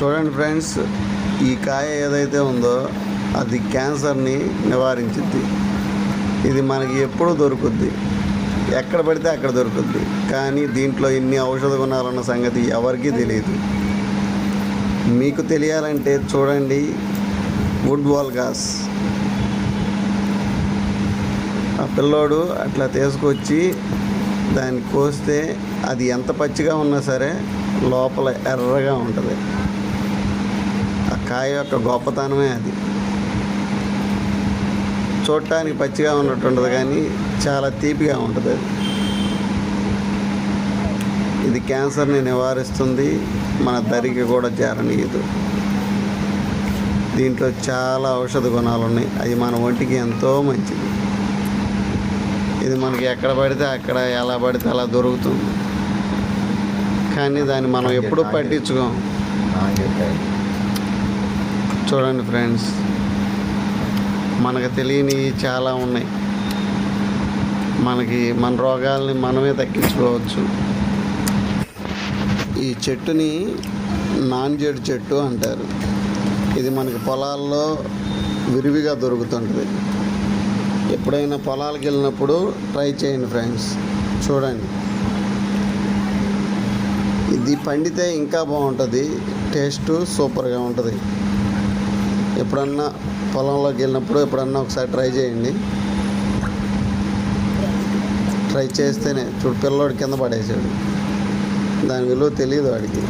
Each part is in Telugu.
చూడండి ఫ్రెండ్స్, ఈ కాయ ఏదైతే ఉందో అది క్యాన్సర్ని నివారించుద్ది. ఇది మనకి ఎప్పుడు దొరుకుద్ది, ఎక్కడ పడితే అక్కడ దొరుకుద్ది. కానీ దీంట్లో ఇన్ని ఔషధ గుణాలున్న సంగతి ఎవరికీ తెలియదు. మీకు తెలియాలంటే చూడండి వుడ్ వాల్గాస్. ఆ పిల్లోడు అట్లా తీసుకొచ్చి దాన్ని కోస్తే అది ఎంత పచ్చిగా ఉన్నా సరే లోపల ఎర్రగా ఉంటుంది. ఆ కాయ యొక్క గొప్పతనమే అది. చూడటానికి పచ్చిగా ఉన్నట్టు ఉంటుంది కానీ చాలా తీపిగా ఉంటుంది అది. ఇది క్యాన్సర్ని నివారిస్తుంది, మన దరికి కూడా చేరనీయదు. దీంట్లో చాలా ఔషధ గుణాలు ఉన్నాయి, అవి మన ఒంటికి ఎంతో మంచిది. ఇది మనకి ఎక్కడ పడితే అక్కడ, ఎలా పడితే అలా దొరుకుతుంది. కానీ దాన్ని మనం ఎప్పుడూ పట్టించుకోం. చూడండి ఫ్రెండ్స్, మనకు తెలియని చాలా ఉన్నాయి. మన రోగాల్ని మనమే తగ్గించుకోవచ్చు. ఈ చెట్టుని నాంజేడు చెట్టు అంటారు. ఇది మనకి పొలాల్లో విరివిగా దొరుకుతుంటుంది. ఎప్పుడైనా పొలాలకు వెళ్ళినప్పుడు ట్రై చేయండి ఫ్రెండ్స్. చూడండి, ఇది పండితే ఇంకా బాగుంటుంది, టేస్ట్ సూపర్గా ఉంటుంది. ఎప్పుడన్నా పొలంలోకి వెళ్ళినప్పుడు ఎప్పుడన్నా ఒకసారి ట్రై చేయండి. ట్రై చేస్తేనే చూడు, పిల్లోడు కింద పడేసాడు. దాని విలువ తెలియదు వాడికి,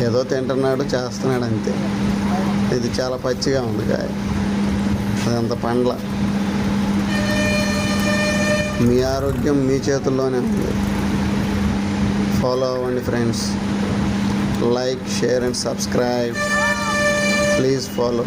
ఏదో తింటున్నాడు చేస్తున్నాడు అంతే. ఇది చాలా పచ్చిగా ఉంది కాయ, అదంత పండ్ల. మీ ఆరోగ్యం మీ చేతుల్లోనే ఉంది. ఫాలో అవ్వండి friends. Like, share and subscribe. Please follow.